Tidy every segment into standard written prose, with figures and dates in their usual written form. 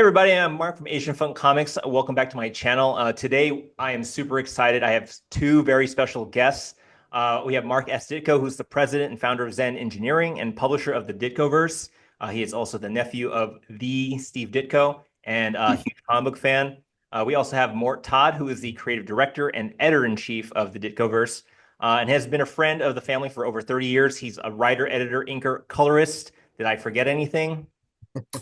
everybody, I'm Mark from Asian Funk Comics. Welcome back to my channel. Today, I am super excited. I have two very special guests. We have Mark S. Ditko, who's the president and founder of Zen Engineering and publisher of the Ditkoverse. He is also the nephew of the Steve Ditko and a huge comic book fan. We also have Mort Todd, who is the creative director and editor-in-chief of the Ditkoverse, and has been a friend of the family for over 30 years. He's a writer, editor, inker, colorist. Did I forget anything?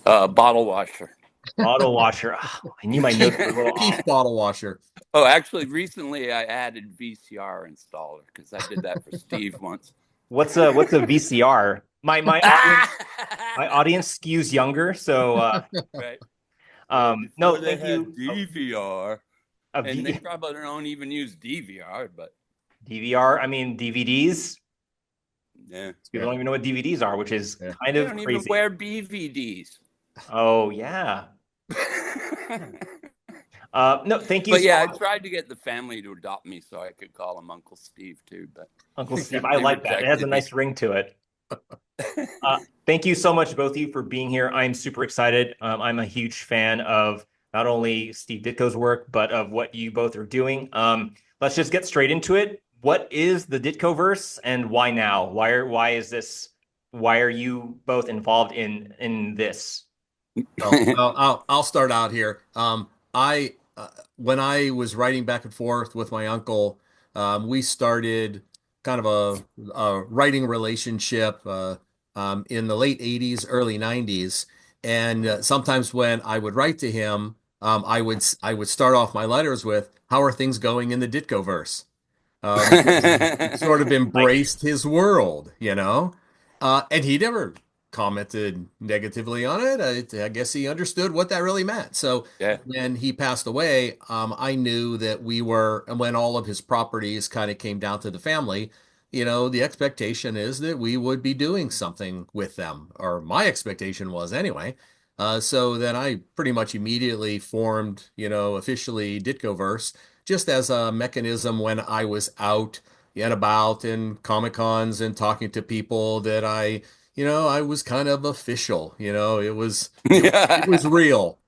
Bottle washer. Bottle washer. Oh, I knew my notes were a little Peace off. bottle washer. Oh, actually, recently I added VCR installer because I did that for Steve once. What's a VCR? My audience skews younger, so Right. no, They thank had you. DVR, A and they probably don't even use DVR, but DVR, I mean DVDs. yeah, People don't even know what DVDs are, which is kind they of don't crazy. even wear BVDs. Oh yeah. No, thank you. But yeah, so I tried to get the family to adopt me so I could call him Uncle Steve too. But Uncle Steve, I like that. It has a nice ring to it. Thank you so much, both of you, for being here. I'm super excited. I'm a huge fan of not only Steve Ditko's work, but of what you both are doing. Let's just get straight into it. What is the Ditkoverse, and why now? Why is this? Why are you both involved in this? I'll start out here. I When I was writing back and forth with my uncle, we started kind of a writing relationship in the late 80s, early 90s. And sometimes when I would write to him, I would start off my letters with, "How are things going in the Ditkoverse?" Because he sort of embraced his world, and he never commented negatively on it. I guess he understood what that really meant. So yeah, when he passed away, I knew that we were, and when all of his properties kind of came down to the family, the expectation is that we would be doing something with them, or my expectation was anyway. So then I pretty much immediately formed, officially Ditkoverse, just as a mechanism when I was out and about in Comic Cons and talking to people that I was kind of official, it was real,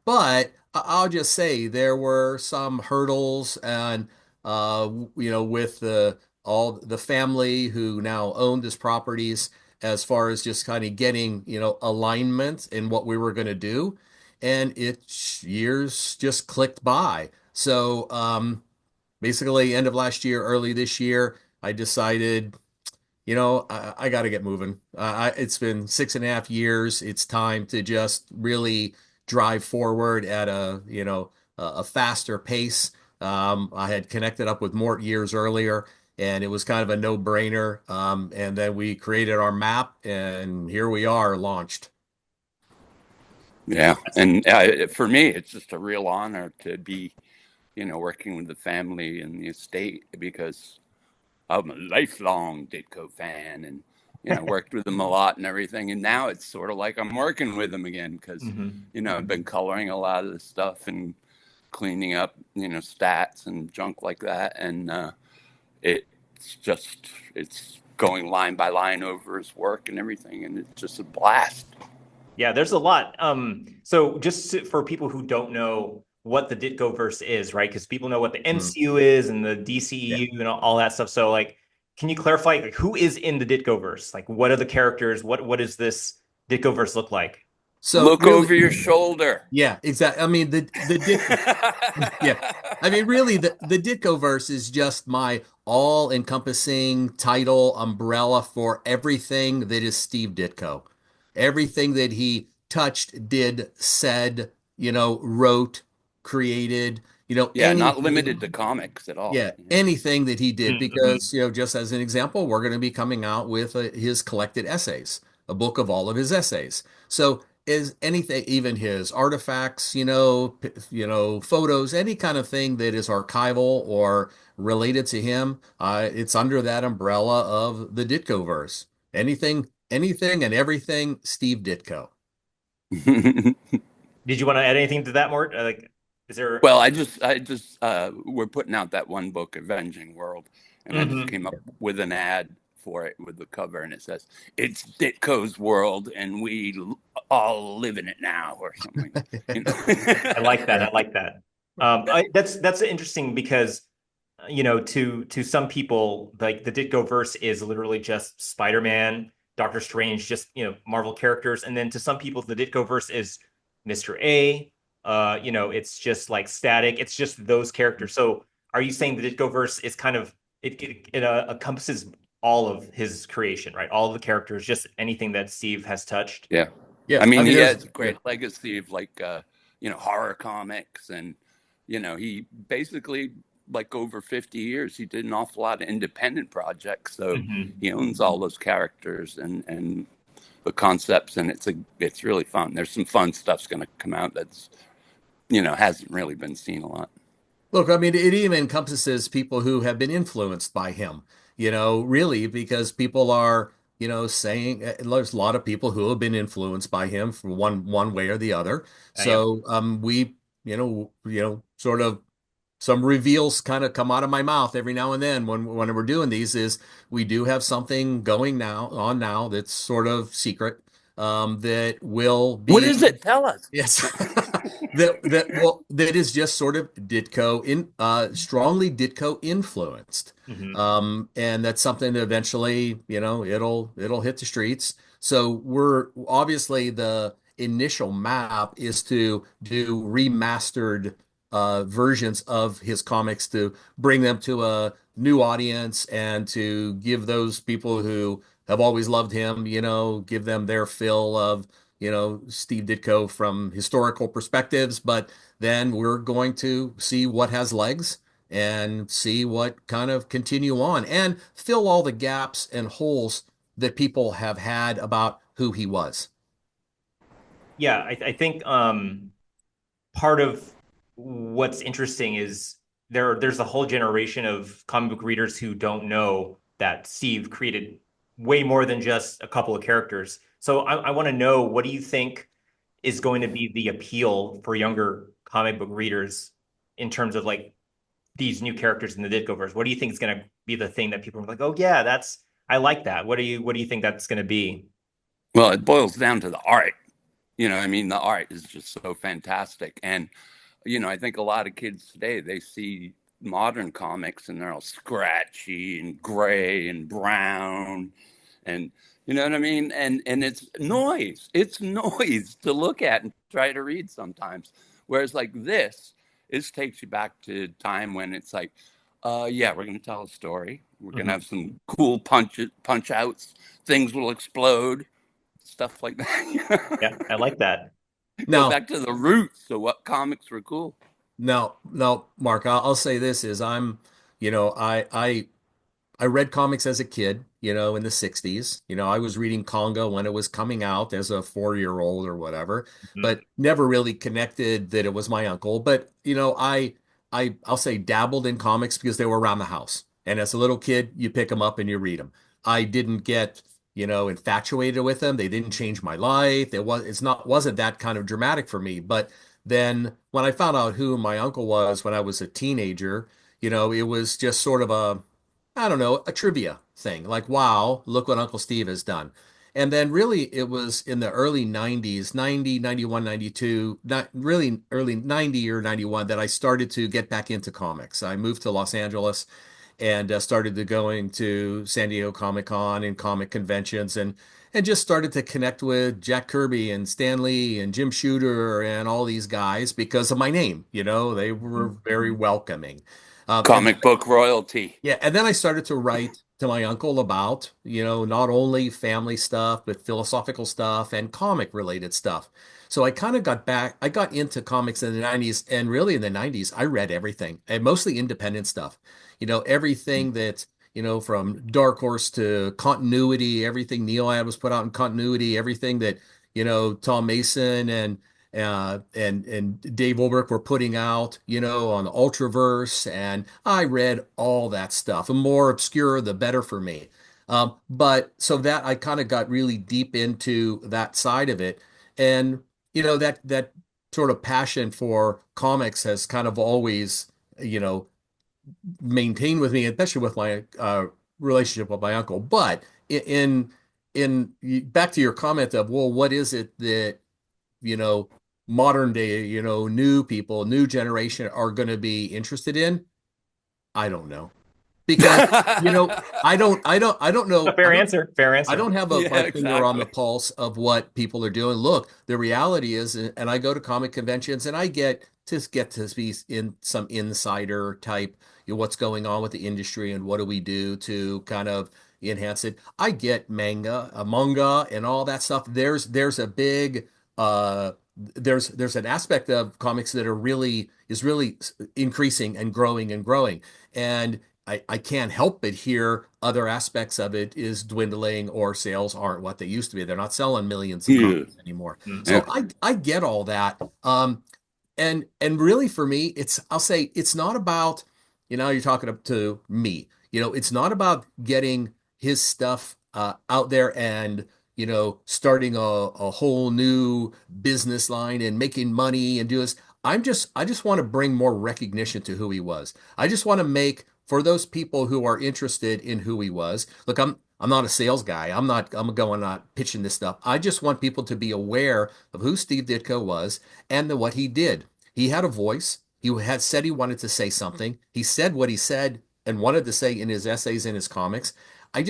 but I'll just say there were some hurdles and, with all the family who now owned his properties as far as just kind of getting, alignment in what we were going to do. And years just clicked by. So, basically end of last year, early this year, I decided, I got to get moving. It's been 6.5 years. It's time to just really drive forward at a faster pace. I had connected up with Mort years earlier, and it was kind of a no-brainer. And then we created our map, and here we are, launched. yeah. And for me, it's just a real honor to be, working with the family and the estate because I'm a lifelong Ditko fan and, worked with them a lot and everything. And now it's sort of like I'm working with them again because, I've been coloring a lot of the stuff and cleaning up, stats and junk like that. And it's going line by line over his work and everything. And it's just a blast. Yeah, there's a lot. So for people who don't know what the Ditkoverse is, right? Because people know what the MCU is and the DCEU and all that stuff. So, like, can you clarify, like, who is in the Ditkoverse? Like, what are the characters? What does this Ditkoverse look like? So look really, over your shoulder. Yeah, exactly. I mean, yeah. I mean, really, the Ditkoverse is just my all-encompassing title umbrella for everything that is Steve Ditko. Everything that he touched, did, said, wrote, created, Yeah, not anything. limited to comics at all. Yeah, anything that he did, Mm-hmm. because, just as an example, we're going to be coming out with his collected essays, a book of all of his essays. So is anything, even his artifacts, photos, any kind of thing that is archival or related to him, it's under that umbrella of the Ditkoverse. Anything and everything Steve Ditko. Did you want to add anything to that, Mort? Like, is there? Well, I just, we're putting out that one book, Avenging World, and I just came up with an ad for it with the cover, and it says, "It's Ditko's world, and we all live in it now," or something. You know? I like that. Yeah. I like that. That's interesting because to some people, like the Ditkoverse is literally just Spider-Man, Doctor Strange, just Marvel characters, and then to some people, the Ditkoverse is Mr. A. It's just like static. It's just those characters. So, are you saying the Ditkoverse is kind of it encompasses all of his creation, right? All of the characters, just anything that Steve has touched. Yeah. I Yes. I mean, mean, he there's, has a yeah. great legacy of like, horror comics, and, he basically, like, over 50 years, he did an awful lot of independent projects. So Mhm. he owns all those characters and the concepts, and it's really fun. There's some fun stuff's going to come out that's, hasn't really been seen a lot. Look, I mean, it even encompasses people who have been influenced by him, really, because people are, saying there's a lot of people who have been influenced by him from one way or the other. Yep. So we, sort of some reveals kind of come out of my mouth every now and then when we're doing these is we do have something going now that's sort of secret that will What is be. it? Tell us. Yes. That is just sort of Ditko strongly Ditko influenced. Hmm. And that's something that eventually, it'll hit the streets. So we're obviously the initial map is to do remastered versions of his comics to bring them to a new audience and to give those people who have always loved him, give them their fill of Steve Ditko from historical perspectives, but then we're going to see what has legs and see what kind of continue on and fill all the gaps and holes that people have had about who he was. Yeah, I think part of what's interesting is there's a whole generation of comic book readers who don't know that Steve created way more than just a couple of characters. So I want to know, what do you think is going to be the appeal for younger comic book readers in terms of like these new characters in the Ditkoverse? What do you think is going to be the thing that people are like, oh yeah, I like that. What do you think that's going to be? Well, it boils down to the art. I mean, the art is just so fantastic. And, I think a lot of kids today, they see modern comics and they're all scratchy and gray and brown. And, you know what I mean? And it's noise. It's noise to look at and try to read sometimes. Whereas, like, this takes you back to time when it's like, yeah, we're going to tell a story. We're going to Mhm. have some cool punch outs. Things will explode, stuff like that. Yeah, I like that. Go Now, back to the roots of what comics were cool. now, Mark, I'll say this is I read comics as a kid, in the 60s. I was reading Congo when it was coming out as a 4-year-old or whatever, Mhm. but never really connected that it was my uncle. But, I'll say dabbled in comics because they were around the house. And as a little kid, you pick them up and you read them. I didn't get, infatuated with them. They didn't change my life. Wasn't that kind of dramatic for me. But then when I found out who my uncle was when I was a teenager, it was just sort of I don't know, a trivia thing. Like, wow, look what Uncle Steve has done. And then really it was in the early 90s, 90, 91, 92, not really early 90 or 91 that I started to get back into comics. I moved to Los Angeles and started to going to San Diego Comic Con and comic conventions and just started to connect with Jack Kirby and Stan Lee and Jim Shooter and all these guys because of my name. They were very welcoming. And Comic book royalty. yeah, and then I started to write to my uncle about, not only family stuff, but philosophical stuff and comic related stuff. So I got into comics in the 90s, and really in the 90s, I read everything and mostly independent stuff. Everything that, from Dark Horse to Continuity, everything Neil had was put out in Continuity, everything that, Tom Mason and Dave Olbrich were putting out, on the Ultraverse, and I read all that stuff. The more obscure, the better for me. But so that I kind of got really deep into that side of it, and that sort of passion for comics has kind of always, you know, maintained with me, especially with my relationship with my uncle. But back to your comment of, well, what is it that, you know, modern day, new people, new generation are going to be interested in? I don't know. Because, I don't A know. fair answer. Fair I answer. don't have Yeah, my finger on the exactly. pulse of what people are doing. Look, the reality is, and I go to comic conventions and I get to be in some insider type, what's going on with the industry and what do we do to kind of enhance it. I get manga and all that stuff. There's a big there's an aspect of comics that is really increasing and growing and growing. And I can't help but hear other aspects of it is dwindling or sales aren't what they used to be. They're not selling millions of Yeah. copies anymore. Mhm. Yeah. So I get all that. And really for me, I'll say it's not about, you're talking to me, it's not about getting his stuff out there and, starting a whole new business line and making money and do this. I just want to bring more recognition to who he was. I just want to make for those people who are interested in who he was. Look, I'm not a sales guy. I'm going not pitching this stuff. I just want people to be aware of who Steve Ditko was and what he did. He had a voice. He had said he wanted to say something. He said what he said and wanted to say in his essays in his comics. I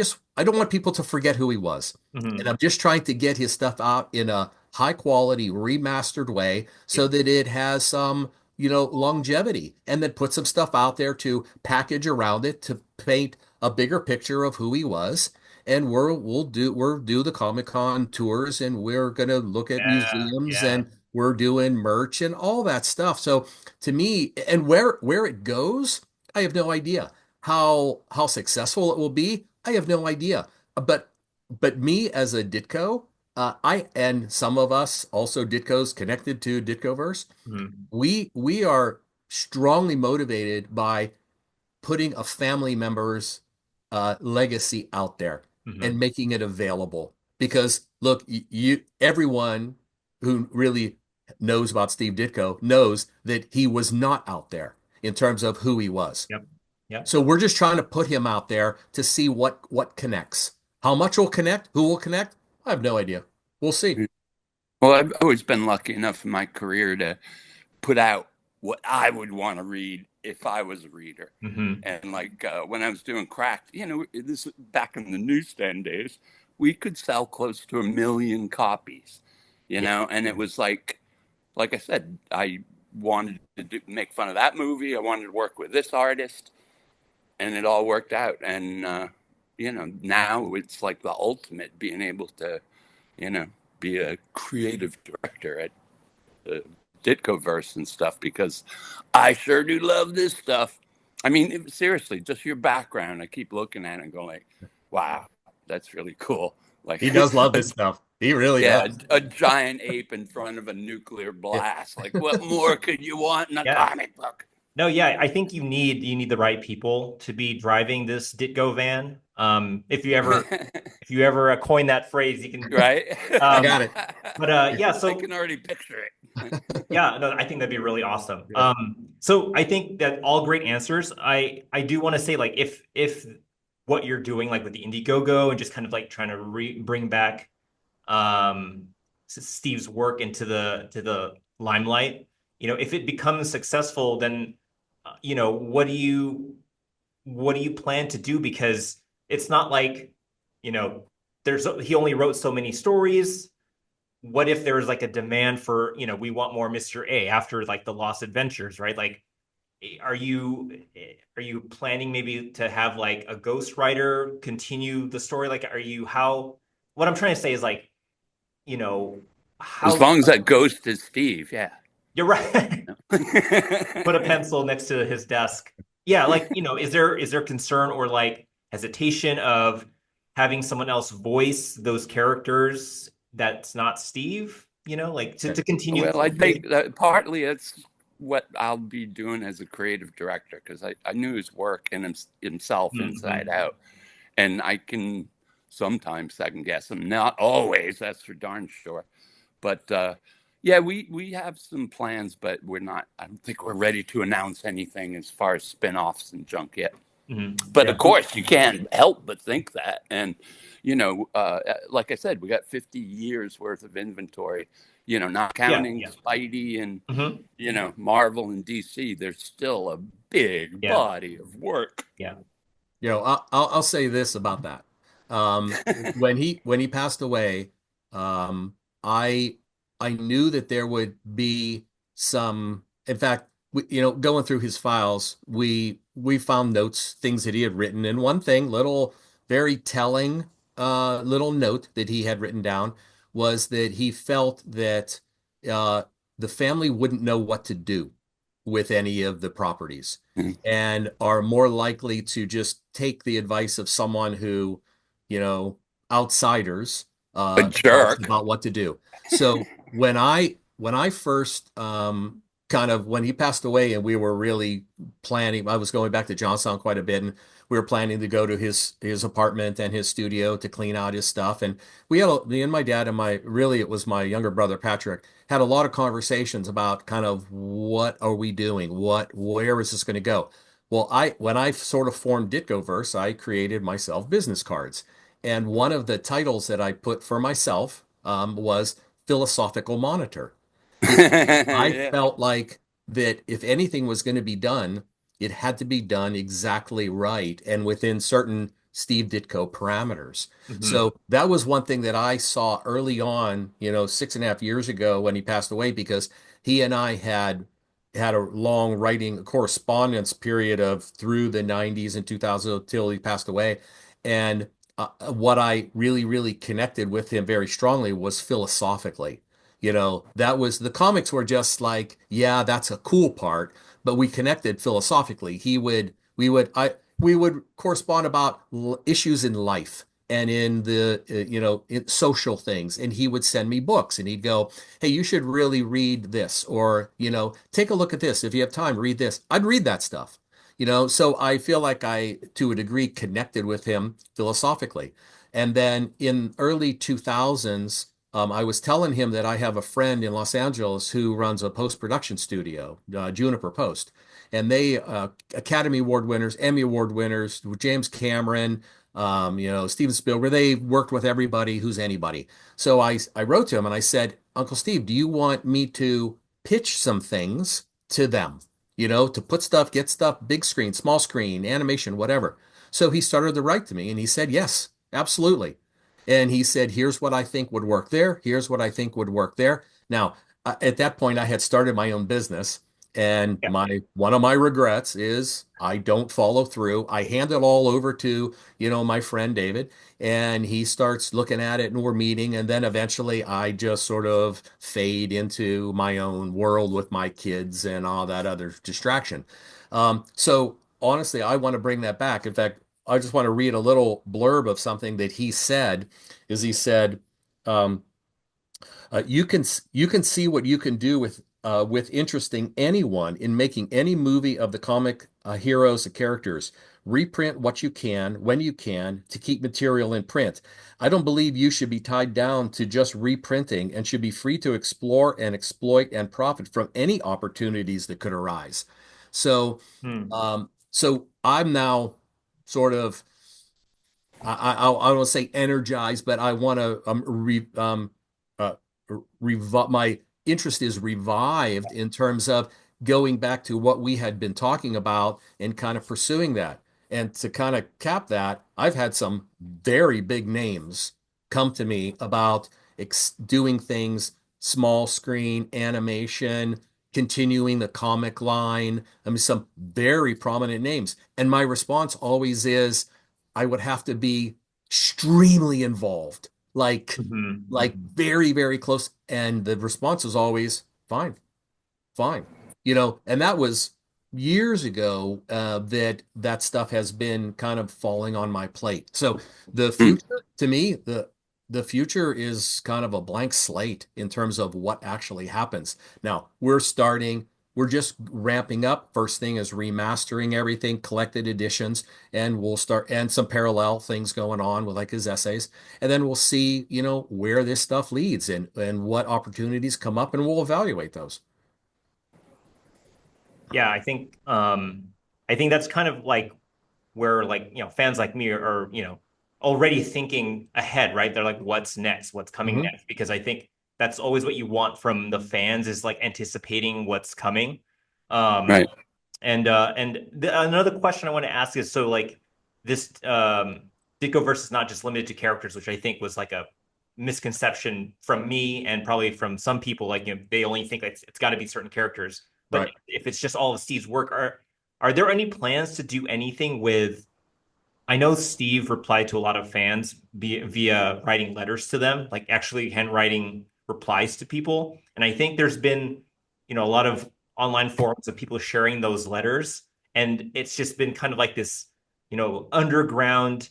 don't want people to forget who he was. And Mhm. I'm just trying to get his stuff out in a high quality remastered way so that it has some, longevity, and then put some stuff out there to package around it to paint a bigger picture of who he was. And we'll do the Comic Con tours, and we're gonna look at Yeah. museums, Yeah. and we're doing merch and all that stuff. So to me, and where it goes, I have no idea. How successful it will be, I have no idea. But me as a Ditko, I and some of us also Ditkos connected to Ditkoverse, Mhm. we are strongly motivated by putting a family member's legacy out there and Mhm. making it available. Because look, everyone who really knows about Steve Ditko knows that he was not out there in terms of who he was. Yep. Yep. So we're just trying to put him out there to see what connects. How much will connect? Who will connect? I have no idea. We'll see. Well, I've always been lucky enough in my career to put out what I would want to read if I was a reader. Mhm. And like when I was doing craft, this back in the newsstand days, we could sell close to 1 million copies, Yeah. and it was like I said, I wanted to make fun of that movie. I wanted to work with this artist, and it all worked out. And now it's like the ultimate being able to, you know, be a creative director at the Ditkoverse and stuff because I sure do love this stuff. I mean, seriously, just your background. I keep looking at it and going like, wow, that's really cool. Like, He does love this stuff. He really yeah, does. a giant ape in front of a nuclear Yeah. blast. Like, what more could you want in a Yeah. comic book? No, yeah, I think you need the right people to be driving this Ditko van. If you ever coin that phrase, you can. Right? I Um, got it. but yeah, I so can already picture it. yeah, no, I think that'd be really awesome. Yeah. So I think that all great answers. I do want to say like if what you're doing like with the Indiegogo and just kind of like trying to bring back um Steve's work into the limelight, if it becomes successful, then what do you plan to do? Because it's not like, you know, he only wrote so many stories. What if there was like a demand for, we want more Mr. A after like the Lost Adventures, right? Like, are you planning maybe to have like a ghostwriter continue the story? Like, what I'm trying to say is like, you know, As how long as that ghost is Steve, yeah. you're right. Put a pencil next to his desk. Yeah, like, is there concern or like hesitation of having someone else voice those characters that's not Steve, like to continue. Well, I think that partly it's what I'll be doing as a creative director because I knew his work and himself inside Mhm. out. And I can sometimes second guess him. Not always, that's for darn sure. But yeah, we have some plans, but we're not, I don't think we're ready to announce anything as far as spin offs and junk yet. But Yeah. of course, you can't help but think that. And, like I said, we got 50 years worth of inventory, not Yeah. counting Yeah. Spidey and, Hmm. Marvel and DC. There's still a big Yeah. body of work. Yeah. I'll say this about that. When he passed away, um, I I knew that there would be some. In fact, going through his files, we found notes, things that he had written, and one thing, little very telling, little note that he had written down was that he felt that uh, the family wouldn't know what to do with any of the properties and are more likely to just take the advice of someone who, you know, outsiders A advice jerk. about what to do. So when I first kind of when he passed away and we were really planning, I was going back to Johnstown quite a bit and we were planning to go to his apartment and his studio to clean out his stuff. And me and my dad and it was my younger brother Patrick had a lot of conversations about kind of what are we doing? Where is this going to go? Well, when I sort of formed Ditkoverse, I created myself business cards. And one of the titles that I put for myself was Philosophical Monitor because I Yeah. felt like that if anything was going to be done, it had to be done exactly right and within certain Steve Ditko parameters. Hmm. So that was one thing that I saw early on, 6.5 years ago when he passed away, because he and I had a long writing correspondence period of through the 90s and 2000 till he passed away. And what I really, really connected with him very strongly was philosophically. That was the comics were just like, yeah, that's a cool part, but we connected philosophically. We would correspond about issues in life and in the, in social things. And he would send me books and he'd go, hey, you should really read this, or, take a look at this. If you have time, read this. I'd read that stuff. So I feel like I, to a degree, connected with him philosophically. And then in early 2000s, I was telling him that I have a friend in Los Angeles who runs a post-production studio, Juniper Post, and they Academy Award winners, Emmy Award winners, James Cameron, Steven Spielberg. They worked with everybody who's anybody. So I wrote to him and I said, Uncle Steve, do you want me to pitch some things to them? To put stuff, get stuff, big screen, small screen, animation, whatever. So he started to write to me and he said, yes, absolutely. And he said, here's what I think would work there. Here's what I think would work there. Now, at that point, I had started my own business. And Yeah. one of my regrets is I don't follow through. I hand it all over to, my friend David, and he starts looking at it and we're meeting. And then eventually I just sort of fade into my own world with my kids and all that other distraction. So honestly, I want to bring that back. In fact, I just want to read a little blurb of something that he said, is he said, um, you can see what you can do with interesting anyone in making any movie of the comic heroes and characters. Reprint what you can when you can to keep material in print. I don't believe you should be tied down to just reprinting and should be free to explore and exploit and profit from any opportunities that could arise. So, Hmm. so I'm now sort of I don't want to say energized, but I want to uh, my interest is revived in terms of going back to what we had been talking about and kind of pursuing that. And to kind of cap that, I've had some very big names come to me about doing things small screen animation, continuing the comic line. I mean, some very prominent names. And my response always is, I would have to be extremely involved, like Hmm. very, very close. And the response is always fine, fine. And that was years ago that stuff has been kind of falling on my plate. So the future, to me, the future is kind of a blank slate in terms of what actually happens. Now, we're just ramping up. First thing is remastering everything, collected editions, and we'll start and some parallel things going on with like his essays. And then we'll see, where this stuff leads and what opportunities come up, and we'll evaluate those. Yeah, I think that's kind of like where like, fans like me are, already thinking ahead, right? They're like, what's next? What's coming Hmm. next? Because I think that's always what you want from the fans is like anticipating what's coming. Um, Right. another question I want to ask is so like this Ditkoverse is not just limited to characters, which I think was like a misconception from me and probably from some people. Like they only think it's got to be certain characters. But Right. if it's just all of Steve's work, are there any plans to do anything with? I know Steve replied to a lot of fans via writing letters to them, like actually handwriting replies to people. And I think there's been, a lot of online forums of people sharing those letters. And it's just been kind of like this, underground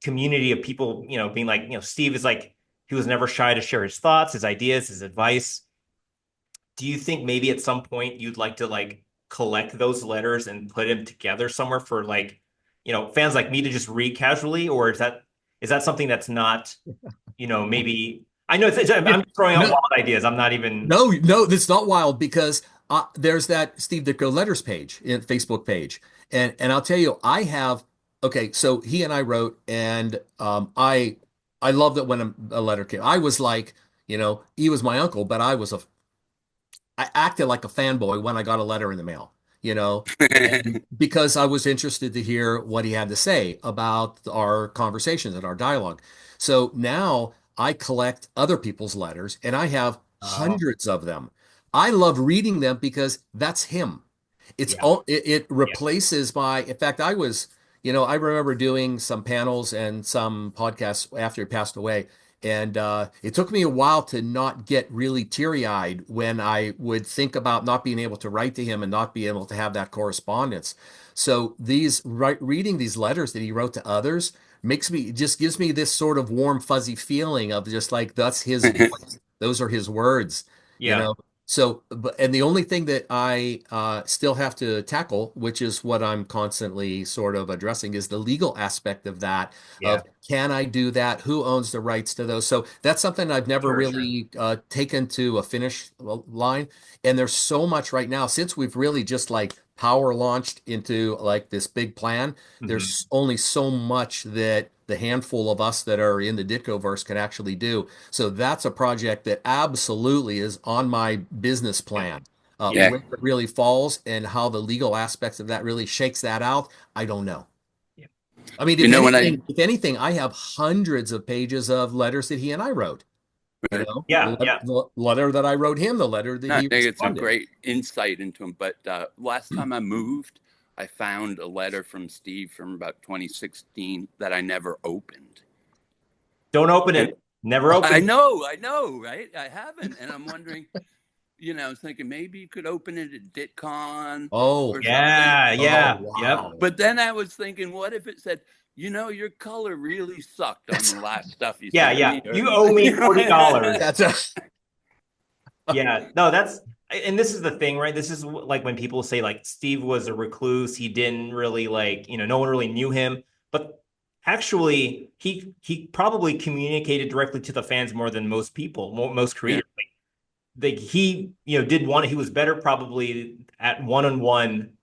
community of people, being like, Steve is like, he was never shy to share his thoughts, his ideas, his advice. Do you think maybe at some point you'd like to like collect those letters and put them together somewhere for like, fans like me to just read casually, or is that something that's not, maybe I know I'm throwing out No, wild ideas. I'm not even. no, that's not wild because there's that Steve Ditko letters page in Facebook page, and I'll tell you, I have okay. So he and I wrote, and I loved it when a letter came. I was like, he was my uncle, but I acted like a fanboy when I got a letter in the mail, and because I was interested to hear what he had to say about our conversations and our dialogue. So now I collect other people's letters and I have Oh, hundreds of them. I love reading them because that's him. It's yeah, all it yeah, replaces in fact, I remember doing some panels and some podcasts after he passed away. And it took me a while to not get really teary-eyed when I would think about not being able to write to him and not be able to have that correspondence. So reading these letters that he wrote to others just gives me this sort of warm, fuzzy feeling of just like that's his voice. Those are his words, you yeah, know. And the only thing that I still have to tackle, which is what I'm constantly sort of addressing, is the legal aspect of that. yeah. Of can I do that? Who owns the rights to those? So that's something I've never Sure, sure. really taken to a finish line. And there's so much right now since we've really just like power launched into like this big plan. Hmm. There's only so much that the handful of us that are in the Ditkoverse can actually do. So that's a project that absolutely is on my business Yeah, plan. yeah, Yeah. Where it really falls and how the legal aspects of that really shakes that out, I don't know. yeah. I mean, You know, when I if anything, I have hundreds of pages of letters that he and I wrote. Yeah, yeah. The letter that I wrote him, the letter that No, I he think it's a responded. great insight into him. But last time I moved, I found a letter from Steve from about 2016 that I never opened. Don't open And it. Never open. I know, right? I haven't. And I'm wondering, I was thinking maybe you could open it at DitCon Oh, or something. Yeah, oh, yeah, yep. wow. But then I was thinking, what if it said, your color really sucked on the last stuff you Yeah, sent yeah. me? Or, You owe me $40. That's a Yeah, no, and this is the thing, right? This is like when people say like Steve was a recluse, he didn't really like, no one really knew him, but actually he probably communicated directly to the fans more than most people, most yeah. creators. Like he, he was better probably at one-on-one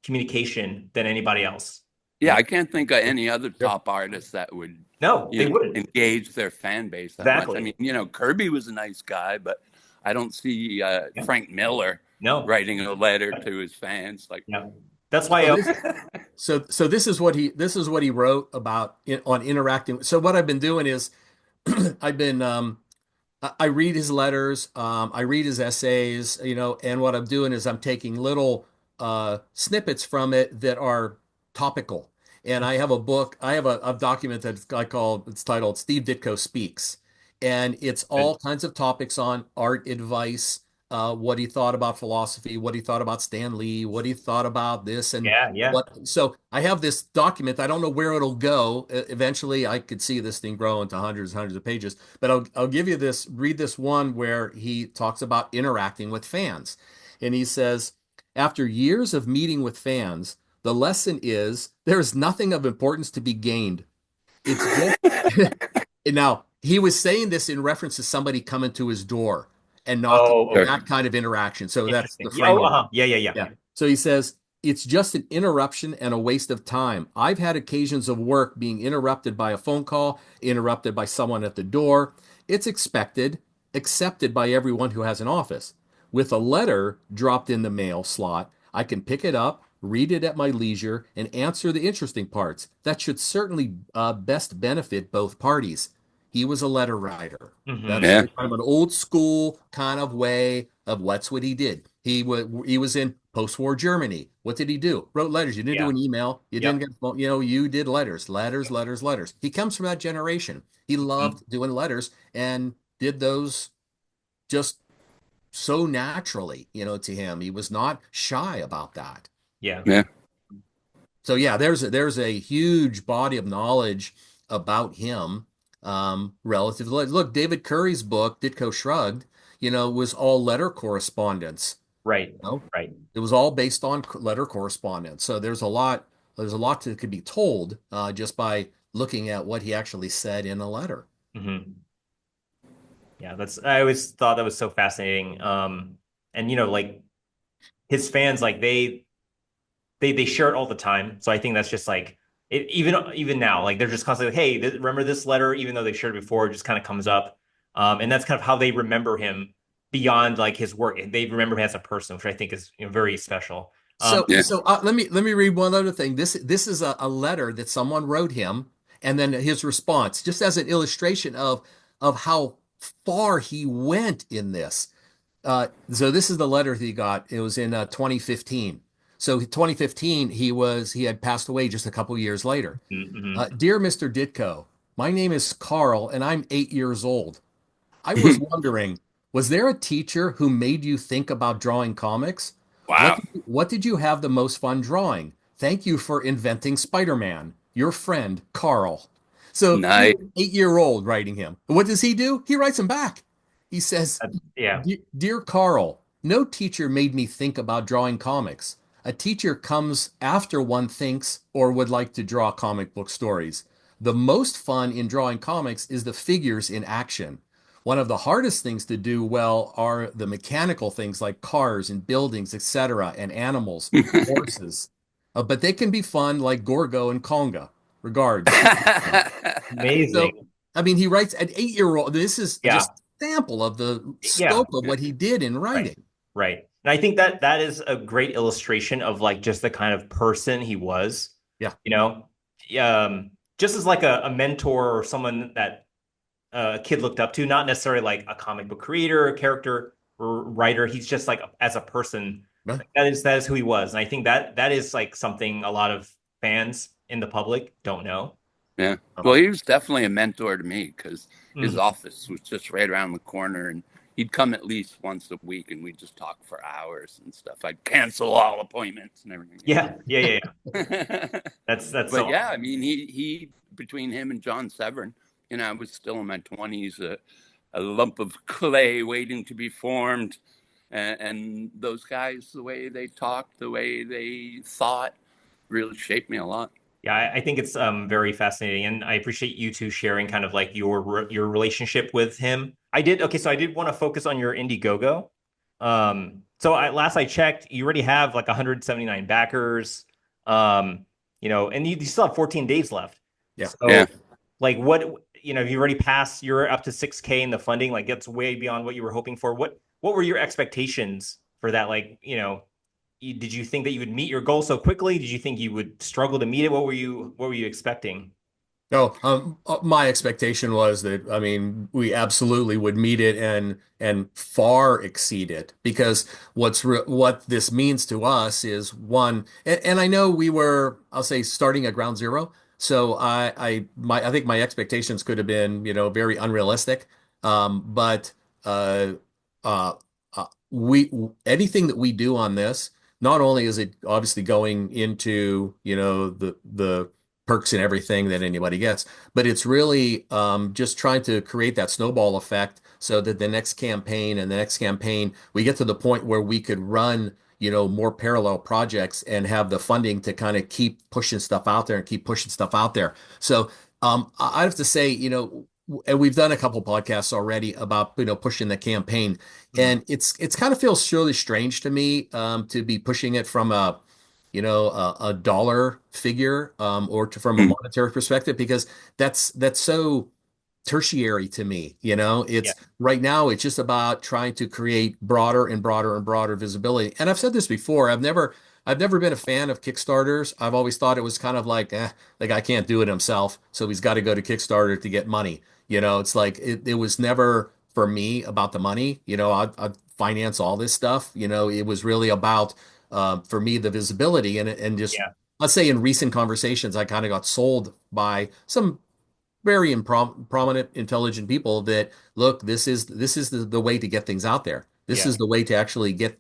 communication than anybody else. Yeah, I can't think of any other Yep. top artists that would, No, they wouldn't. engage their fan base that much. I Exactly. mean, Kirby was a nice guy, but I don't see Yeah. Frank Miller No. writing a letter to his fans. Like, Yeah. That's So why this so this is what he wrote about on interacting. So what I've been doing is I've been I read his letters, I read his essays, and what I'm doing is I'm taking little snippets from it that are topical. And I have a book, I have a document that it's titled Steve Ditko Speaks. And it's all kinds of topics on art advice, what he thought about philosophy, what he thought about Stan Lee, what he thought about this and yeah, yeah. what. So I have this document. I don't know where it'll go. Eventually, I could see this thing grow into hundreds, hundreds of pages. But I'll give you this. Read this one where he talks about interacting with fans, and he says, after years of meeting with fans, the lesson is there is nothing of importance to be gained. It's just now he was saying this in reference to somebody coming to his door and knocking, Oh, sure. okay. that kind of interaction. So that's Interesting. the Yeah, oh, framing. yeah, yeah, yeah. Yeah. So he says, it's just an interruption and a waste of time. I've had occasions of work being interrupted by a phone call, interrupted by someone at the door. It's expected, accepted by everyone who has an office. With a letter dropped in the mail slot, I can pick it up, read it at my leisure, and answer the interesting parts. That should certainly best benefit both parties. He was a letter writer. That's Hmm. Yeah. kind of an old school kind of way of what's what he did. He was in post-war Germany. What did he do? Wrote letters. You didn't do Yeah. an email. You didn't Yep. get phone. You did letters, letters, letters, letters. He comes from that generation. He Mhm. loved doing letters and did those just so naturally, to him. He was not shy about that. Yeah. Yeah. So yeah, there's a huge body of knowledge about him relative to look, David Curry's book, Ditko Shrugged, was all letter correspondence. Right. You know, Right. it was all based on letter correspondence. So there's a lot that could be told just by looking at what he actually said in a letter. Hmm. Yeah, I always thought that was so fascinating. And like his fans, like they share it all the time. So I think that's just like it, even now, like they're just constantly like, hey, remember this letter, even though they've shared it before, it just kind of comes up. And that's kind of how they remember him beyond like his work. They remember him as a person, which I think is very special. So, Yeah. so let me read one other thing. This is a letter that someone wrote him, and then his response, just as an illustration of how far he went in this. So this is the letter that he got. It was in 2015. So 2015, he had passed away just a couple years later. Mm-hmm. Dear Mr. Ditko, my name is Carl, and I'm 8 years old. I was wondering, was there a teacher who made you think about drawing comics? What Wow. what did you have the most fun drawing? Thank you for inventing Spider-Man. Your friend, Carl. So Nice. 8-year-old writing him. What does he do? He writes him back. He says, Yeah. Dear Carl, no teacher made me think about drawing comics. A teacher comes after one thinks or would like to draw comic book stories. The most fun in drawing comics is the figures in action. One of the hardest things to do well are the mechanical things like cars and buildings, etc., and animals, horses. But they can be fun like Gorgo and Conga. Regards. So, Amazing. I mean, he writes at 8-year-old. This is Yeah. just a sample of the Yeah. scope of what he did in Right. writing. Right. And I think that that is a great illustration of like just the kind of person he was, Yeah. you know, just as like a mentor or someone that a kid looked up to, not necessarily like a comic book creator, a character or writer. He's just like as a person, Yeah. like, that is who he was. And I think that that is like something a lot of fans in the public don't know. Yeah. Oh, Well, he was definitely a mentor to me because his Mhm. office was just right around the corner, and he'd come at least once a week, and we'd just talk for hours and stuff. I'd cancel all appointments and everything. Yeah, yeah, yeah, yeah. That's But so yeah, I mean, he between him and John Severn, I was still in my 20s, a lump of clay waiting to be formed, and those guys, the way they talked, the way they thought, really shaped me a lot. Yeah, I think it's very fascinating, and I appreciate you two sharing kind of like your relationship with him. So I did want to focus on your Indiegogo. So last I checked, you already have like 179 backers. And you still have 14 days left. yeah. Yeah. So like you already passed, you're up to 6K in the funding, like that's way beyond what you were hoping for. What were your expectations for that? Like, did you think that you would meet your goal so quickly? Did you think you would struggle to meet it? What were you expecting? No, my expectation was that, I mean, we absolutely would meet it and far exceed it because what this means to us is one, and I know we were, I'll say, starting at ground zero. So I think my expectations could have been, very unrealistic. But uh, uh, we anything that we do on this, not only is it obviously going into, the perks and everything that anybody gets. But it's really just trying to create that snowball effect so that the next campaign and the next campaign, we get to the point where we could run, more parallel projects and have the funding to kind of keep pushing stuff out there and keep pushing stuff out there. So I have to say, and we've done a couple podcasts already about, pushing the campaign. Mhm. And it's kind of feels really strange to me to be pushing it from a a dollar figure, or from a monetary perspective, because that's so tertiary to me. Yeah. It's right now, it's just about trying to create broader and broader and broader visibility. And I've said this before, I've never been a fan of Kickstarters. I've always thought it was kind of like, the guy can't do it himself, so he's got to go to Kickstarter to get money. It's like it was never for me about the money. I'd finance all this stuff. It was really about, for me, the visibility, and just, Yeah. let's say, in recent conversations, I kind of got sold by some very prominent, intelligent people that, look, this is the way to get things out there. This Yeah. is the way to actually get,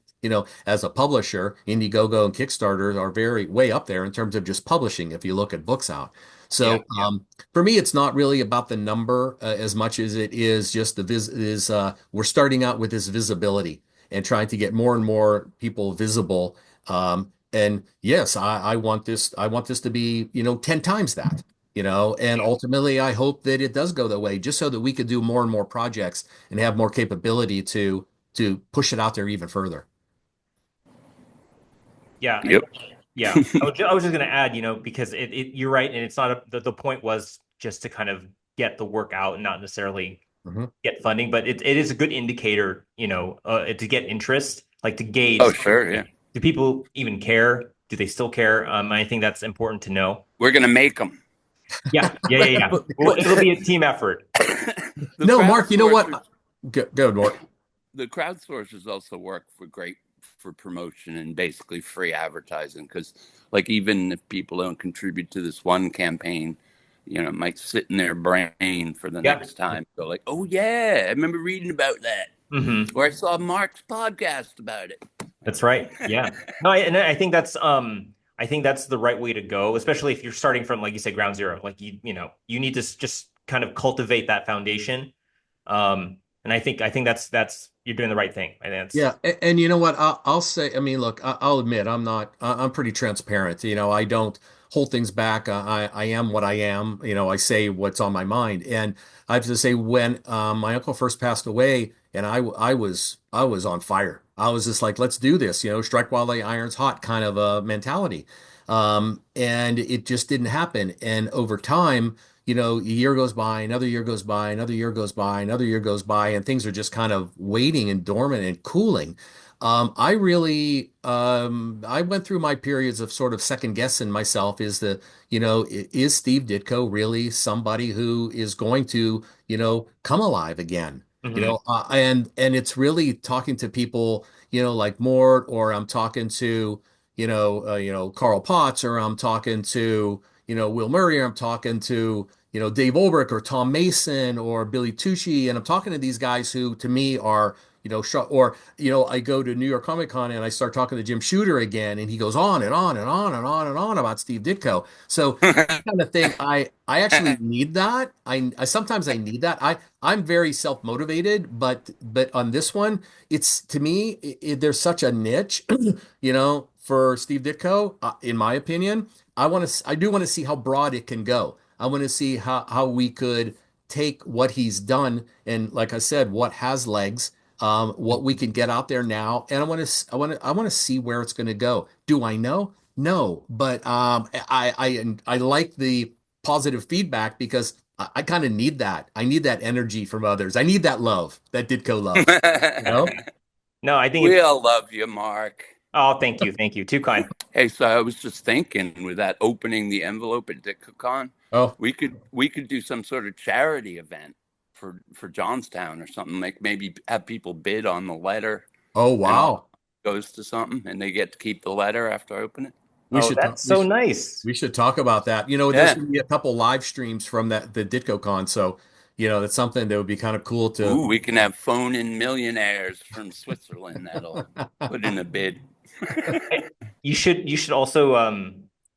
as a publisher. Indiegogo and Kickstarter are very way up there in terms of just publishing, if you look at books out. Yeah. So, for me, it's not really about the number, as much as it is just we're starting out with this visibility and trying to get more and more people visible. And yes, I want this to be, 10 times that. And Yeah. ultimately, I hope that it does go that way, just so that we could do more and more projects and have more capability to push it out there even further. Yeah. Yep. Yeah. I was just going to add, because you're right. And it's not the point was just to kind of get the work out and not necessarily Mhm. get funding, but it is a good indicator, to get interest, like to Oh, gauge, sure. Yeah. like, do people even care? Do they still care? I think that's important to know. We're going to make them. Yeah. Yeah. Yeah. Yeah. But, Well, but it'll be a team effort. The no, Mark, you know crowdsourcers, what? Go, Mort. the crowdsourcers also work for promotion and basically free advertising, because like even if people don't contribute to this one campaign, it might sit in their brain for the Yeah. next time. So like, oh yeah, I remember reading about that, Hmm. or I saw Mark's podcast about it. That's right. Yeah. No, and I think that's the right way to go, especially if you're starting from, like you said, ground zero. Like you need to just kind of cultivate that foundation. And I think that's you're doing the right thing. I think that's Yeah, and you know what? I'll say. I mean, look, I'll admit, I'm not. I'm pretty transparent. I don't hold things back. I am what I am. I say what's on my mind. And I have to say, when my uncle first passed away, and I was on fire. I was just like, let's do this. Strike while the iron's hot kind of a mentality. And it just didn't happen. And over time, a year goes by, another year goes by, another year goes by, another year goes by, and things are just kind of waiting and dormant and cooling. I went through my periods of sort of second guessing myself. Is Steve Ditko really somebody who is going to, come alive again? Mhm. And it's really talking to people, like Mort, or I'm talking to, Carl Potts, or I'm talking to, Will Murray, or I'm talking to, Dave Olbrich, or Tom Mason, or Billy Tucci. And I'm talking to these guys who, to me, are, or, I go to New York Comic Con and I start talking to Jim Shooter again, and he goes on and on and on and on and on about Steve Ditko. So that kind of thing, I actually need that. I sometimes I need that. I'm very self-motivated, but on this one, it's, to me, there's such a niche, for Steve Ditko, in my opinion. I do want to see how broad it can go. I want to see how we could take what he's done, and, like I said, what has legs, what we can get out there now, and I want to see where it's going to go. Do I know? No, but I like the positive feedback, because I kind of need that. I need that energy from others. I need that love, that Ditko love. You know? No, I think We it's. all love you, Mark. Oh, thank you. Too kind. Hey, so I was just thinking, with that opening the envelope at DitkoCon, Oh, we could do some sort of charity event for Johnstown or something. Like maybe have people bid on the letter, oh, and all wow. goes to something, and they get to keep the letter after I open it. We Oh, should talk. that's so nice. We should talk about that. There's Yeah. going to be a couple live streams from the DitkoCon, so that's something that would be kind of cool to. Ooh, we can have phone-in millionaires from Switzerland that'll put in a bid. You should also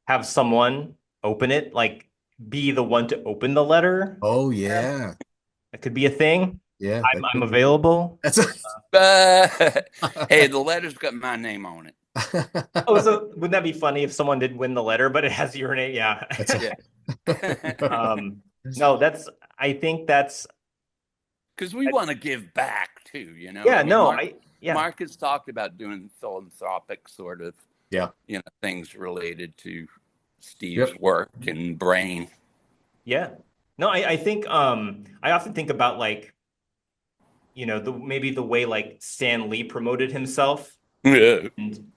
have someone open it, like be the one to open the letter. Oh Yeah. yeah, That could be a thing. yeah, that I'm could be. available. That's Hey, the letter's got my name on it. Oh, so wouldn't that be funny if someone did win the letter, but it has your name? Yeah. that's Yeah. No, I think that's, Because we want to give back too, yeah, I mean, no, Mark yeah, Mark has talked about doing philanthropic sort of Yeah. things related to Steve's Yep. work and brain. Yeah. No, I think I often think about like, the maybe the way like Stan Lee promoted himself. Yeah. And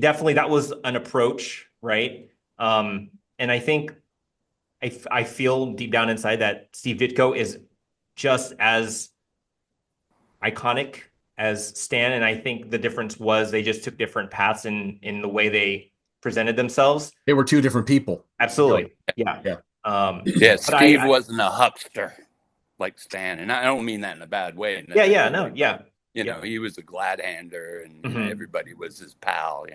definitely that was an approach, right? And I think I feel deep down inside that Steve Ditko is just as iconic as Stan, and I think the difference was they just took different paths in the way they presented themselves. They were two different people. Really. Absolutely, yeah. Yeah. Yeah, But Steve wasn't a huckster like Stan, and I don't mean that in a bad way yeah, yeah, necessarily. no, yeah, He was a glad hander, and Mhm. everybody was his pal.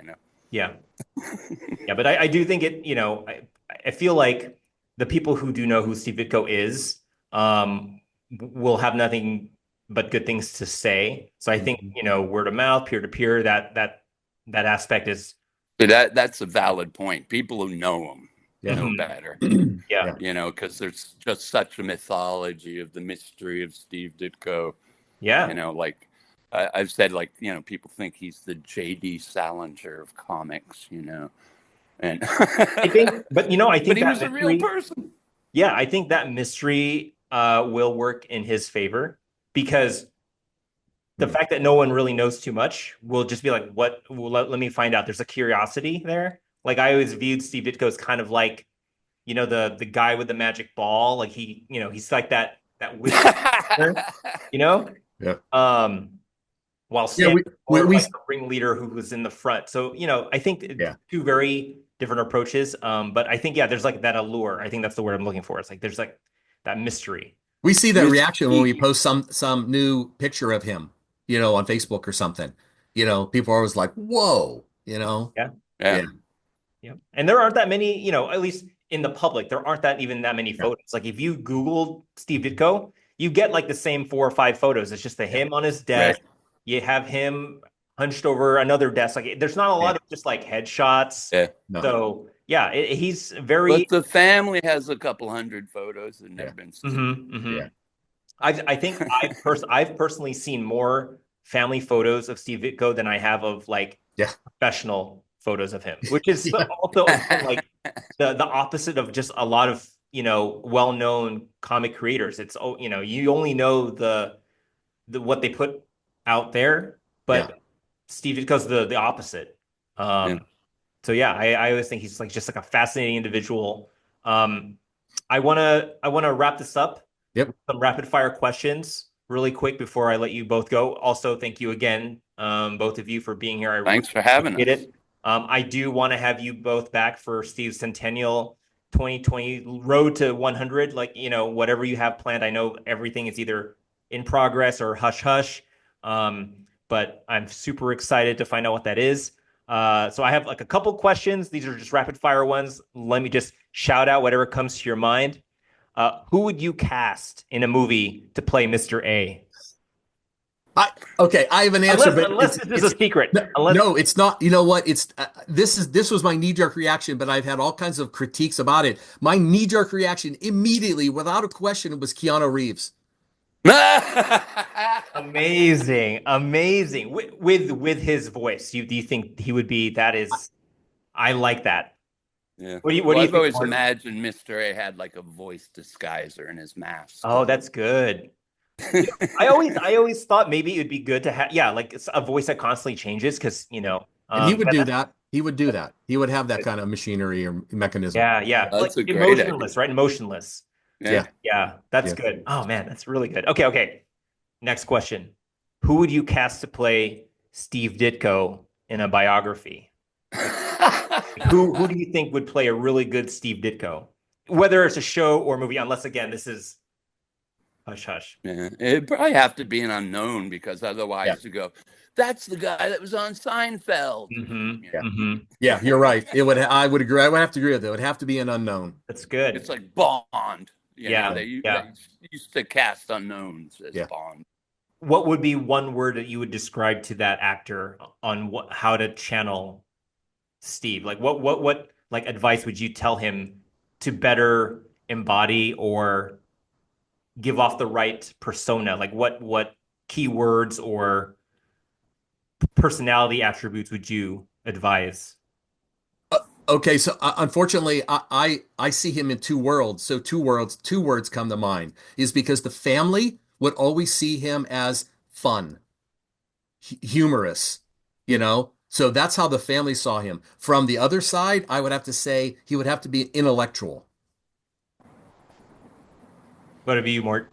Yeah, yeah. But I do think I feel like the people who do know who Steve Ditko is, will have nothing but good things to say. So I think, Mhm. word of mouth, peer to peer, that aspect is. But that's a valid point. People who know him Yeah. know Mhm. better. Yeah, Yeah. Because there's just such a mythology of the mystery of Steve Ditko. yeah. Like I've said, like, people think he's the J.D. Salinger of comics. And I think, but I but think he that was a real mystery, person. yeah, I think that mystery will work in his favor because the Hmm. fact that no one really knows too much will just be like, what? Well, let me find out. There's a curiosity there. Like I always viewed Steve Ditko as kind of like, the guy with the magic ball. Like he's like that wizard, you know. Yeah. Um, while Yeah. Stan We, more of we, like the ringleader who was in the front. So I think it's yeah. two very different approaches. But I think there's like that allure. I think that's the word I'm looking for. It's like there's like that mystery. We see that reaction when we Mystique. post some new picture of him, on Facebook or something. People are always like, "Whoa," Yeah. Yeah. Yeah. Yeah. And there aren't that many, at least in the public, there aren't that even that many Yeah. photos. Like if you Google Steve Ditko, you get like the same 4 or 5 photos. It's just the Yeah. him on his Right. desk. You have him hunched over another desk. Like there's not a Yeah. lot of just like headshots. Yeah. No. So yeah, he's But very. the family has a couple hundred photos that Yeah. never been seen. Yeah. I think I've personally seen more family photos of Steve Ditko than I have of like Yeah. professional photos of him, which is Yeah. also again like the opposite of just a lot of well-known comic creators. It's you only know the what they put out there, Yeah. but Steve Ditko's the opposite. Yeah. So yeah, I always think he's like just like a fascinating individual. Um, I wanna wrap this up Yep. with some rapid fire questions really quick before I let you both go. Also, thank you again, both of you, for being here. I really Thanks for having appreciate us. it. I do want to have you both back for Steve's Centennial 2020 Road to 100. Like, whatever you have planned. I know everything is either in progress or hush hush. But I'm super excited to find out what that is. So I have like a couple questions. These are just rapid fire ones. Let me just shout out whatever comes to your mind. Who would you cast in a movie to play Mr. A? Okay, I have an answer, Unless but unless this is a secret. Unless no, it's not. You know what? This was my knee-jerk reaction, but I've had all kinds of critiques about it. My knee-jerk reaction immediately, without a question, was Keanu Reeves. amazing, amazing with his voice. Do you think he would be? That is, I like that. Yeah. What do Well, you I've think, always Mark? imagined Mr. A had like a voice disguiser in his mask. Oh, that's good. I always thought maybe it would be good to have, yeah, like it's a voice that constantly changes because And he would yeah, do that. He would do that. He would have that kind of machinery or mechanism. yeah, like That's a great idea. emotionless, right? Emotionless. Yeah. Yeah. Yeah, that's Yeah. good. Oh man, that's really good. Okay. Next question. Who would you cast to play Steve Ditko in a biography? Who do you think would play a really good Steve Ditko? Whether it's a show or movie, unless again, this is hush hush. Yeah. It'd probably have to be an unknown because Yeah. otherwise you go, that's the guy that was on Seinfeld. Yeah. Mm-hmm. Yeah. You're right. I would agree. I would have to agree with it. It would have to be an unknown. That's It's good. like Bond. Yeah, They yeah. used to cast unknowns as Yeah. Bond. What would be one word that you would describe to that actor on how to channel Steve? Like what like advice would you tell him to better embody or give off the right persona? Like what keywords or personality attributes would you advise? Okay, so unfortunately, I see him in two worlds. So two words come to mind is because the family would always see him as fun, humorous, you know. So that's how the family saw him. From the other side, I would have to say he would have to be intellectual. What about you, Mort?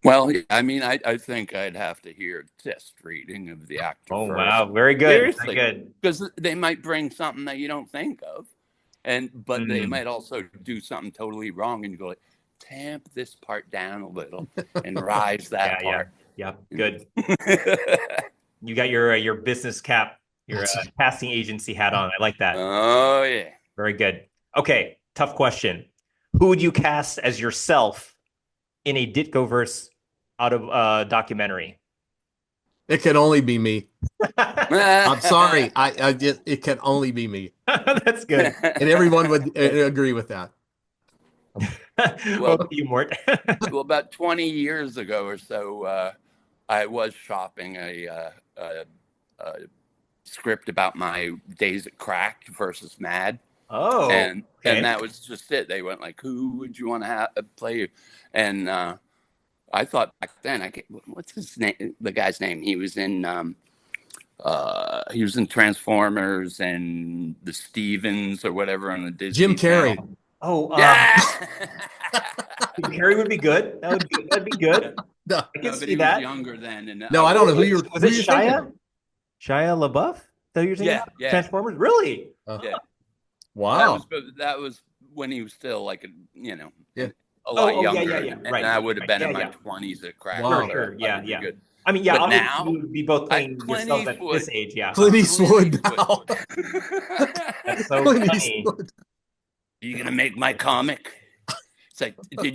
Well, I mean, I think I'd have to hear a test reading of the actor Oh, first. wow. Very good. Very Seriously, good. because they might bring something that you don't think of, but they Mm. might also do something totally wrong, and you go like, tamp this part down a little and rise that Yeah, yeah, part. yeah. You Good. know? You got your business cap, your That's casting agency hat on. I like that. Oh yeah. Very good. Okay, tough question. Who would you cast as yourself in a Ditkoverse out of documentary? it can only be me. I'm sorry. I just it can only be me, That's good. and everyone would agree with that. What Well, about you, Mort? well, about 20 years ago or so, I was shopping a script about my days at Cracked versus Mad, Oh, and okay. that was just it. They went like, "Who would you want to have play you?" And I thought back then, what's his name? The guy's name. He was in Transformers and the Stevens or whatever on the Jim Disney Carrey. Channel. Oh, Yeah. Carrie would be good. That'd be good. No, I can No, but see he was that. younger then, and I no, I was don't know like, Was who it you're thinking Shia? of. Shia LaBeouf? That you're thinking yeah, of? yeah, Transformers? Really? yeah. Wow. That was when he was still like Yeah. a lot Oh, yeah, yeah, younger, yeah. and Right, I would have right. been Yeah, in my yeah. 20s at Crack, Sure, Wow. so I sure. thought Yeah, it'd be yeah. good. I mean, yeah, But obviously now, you would be both playing Clint yourself at Eastwood. this age. Yeah. Clint Clint Eastwood Eastwood. now. That's so Clint funny. Eastwood. You gonna make my comic? It's like, do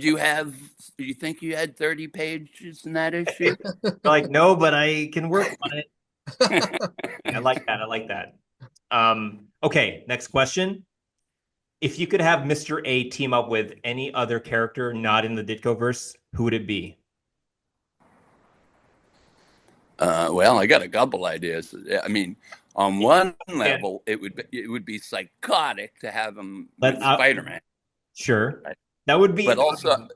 you think you had 30 pages in that issue? Like, no, but I can work on it. I like that. I like that. Okay, next question. If you could have Mr. A team up with any other character not in the Ditkoverse, who would it be? Well, I got a couple ideas. I mean, on one Yeah. level, it would be psychotic to have him Let with Spider-Man, Sure. right? That would be But also,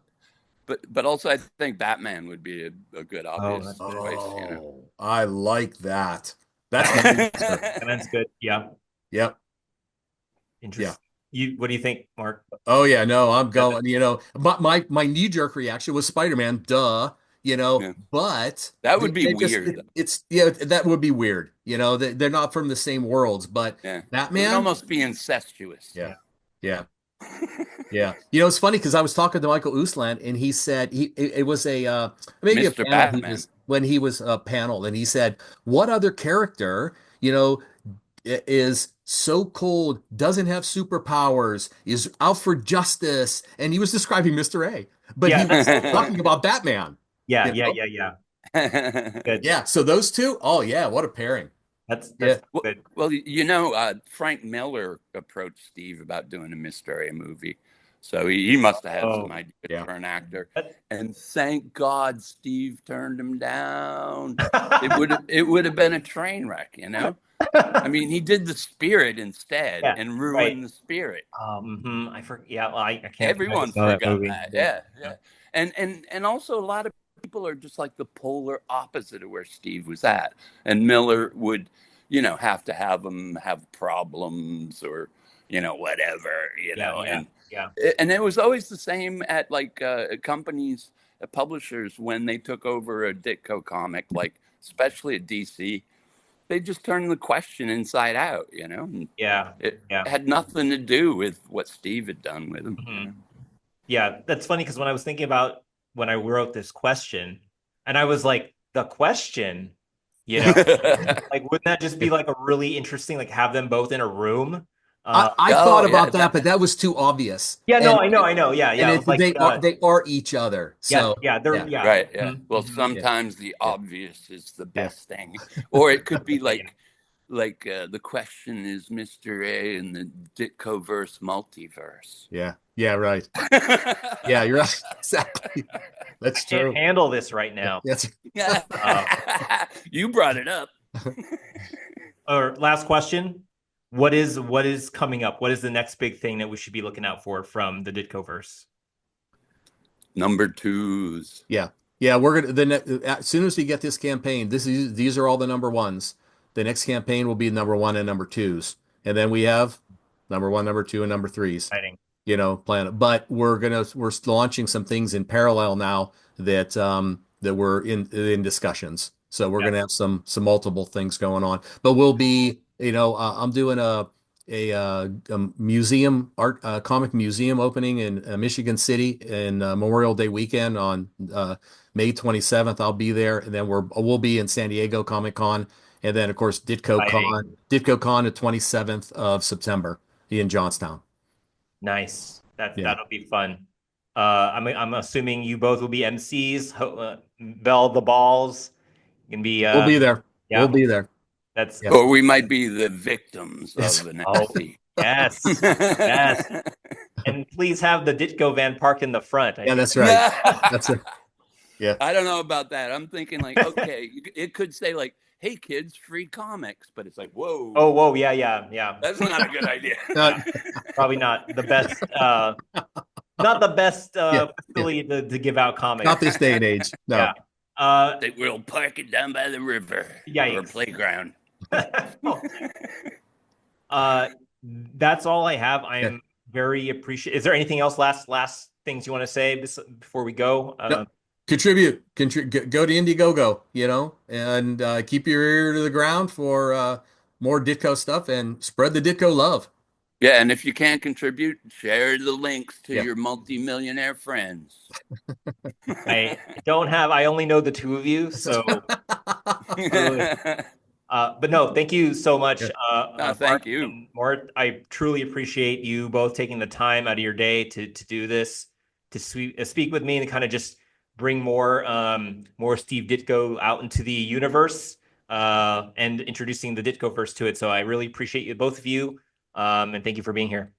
but also, I think Batman would be a good oh, obvious that's good. choice. Oh, I like that. That's my answer. That's good. Yeah. Yep. Yeah. Interesting. What do you think, Mark? Oh yeah, no, I'm Yeah. going, my knee-jerk reaction was Spider-Man, duh, Yeah. but That would be weird, though. it's yeah, that would be weird. They're not from the same worlds, but Yeah, it would Batman, almost be incestuous. yeah. Yeah. Yeah. It's funny because I was talking to Michael Uslan and he said it was maybe a Mr. panel Batman. when he was paneled and he said, what other character, is so cold, doesn't have superpowers, is out for justice, and he was describing Mr. A, but Yeah, he was talking about Batman. yeah, you yeah, know? yeah, yeah. Good. Yeah, so those two, oh yeah, what a pairing. That's Yeah. good. Well, Frank Miller approached Steve about doing a Mystery movie, so he must have had Oh, some ideas yeah. for an actor. that- And thank God Steve turned him down. It would have been a train wreck, I mean, he did the Spirit instead Yeah, and right. ruined the Spirit. I forget. Yeah, well, I can't. Everyone I saw that forgot movie. that. Yeah, yeah. And also a lot of people are just like the polar opposite of where Steve was at. And Miller would, have to have him have problems or, whatever, Yeah, yeah, and yeah. and it was always the same at like companies, publishers when they took over a Ditko comic, like especially at DC, they just turned the question inside out, and Yeah, it yeah. had nothing to do with what Steve had done with him. Mhm. Yeah, that's funny because when I was thinking about when I wrote this question, and I was like, the question, like, wouldn't that just be like a really interesting, like, have them both in a room? I thought Oh yeah, about that, but that was too obvious. Yeah, no, And I know. Yeah, yeah. and I was like, they are each other. yeah, So yeah, they're, yeah, yeah. right, yeah. Mhm, Well, mhm. sometimes the yeah, obvious is the yeah. best thing, or it could be Yeah. like the question is Mr. A in the Ditkoverse multiverse. Yeah. Yeah, right. Yeah, you're right. Exactly. That's Can't true. handle this right now. That's You brought it up. Or last question. What is coming up? What is the next big thing that we should be looking out for from the Ditkoverse? Number twos. Yeah. Yeah, we're gonna as soon as we get this campaign, these are all the number ones. The next campaign will be number one and number twos. And then we have number one, number two, and number threes. Exciting. Plan. But we're launching some things in parallel now that we're in discussions. So we're Yeah. gonna have some multiple things going on. But we'll be, I'm doing a museum comic museum opening in Michigan City in Memorial Day weekend on May 27th. I'll be there, and then we'll be in San Diego Comic Con, and then of course Exciting. Ditko Con the 27th of September in Johnstown. Nice. Yeah, That'll be fun. I'm assuming you both will be MCs. Bell the balls. You can be we'll be there. We'll yeah. be there. That's Yeah. Or we might be the victims Yes. of an oh MC. yes. Yes. And please have the Ditko van parked in the front. I Yeah, think that's right. That's it. Yeah. I don't know about that. I'm thinking like, okay, it could say like, "Hey kids, free comics," but it's like, oh whoa, whoa, yeah. that's not a good idea. Yeah. Probably not the best not the best Yeah. Yeah. facility to give out comics. Not this day and age. No. Yeah. Uh They will park it down by the river or Yikes. playground. uh that's all I have. I Yeah. am very appreciative. Is there anything else last things you want to say before we go? No. Go to Indiegogo, and keep your ear to the ground for more Ditko stuff and spread the Ditko love. Yeah, and if you can't contribute, share the links to Yeah. your multimillionaire friends. I only know the two of you, so but no, thank you so much, Yeah. No, thank Mark you. and Mort. I truly appreciate you both taking the time out of your day to do this, to speak with me and kind of just bring more Steve Ditko out into the universe and introducing the Ditkoverse to it. So I really appreciate you, both of you, and thank you for being here.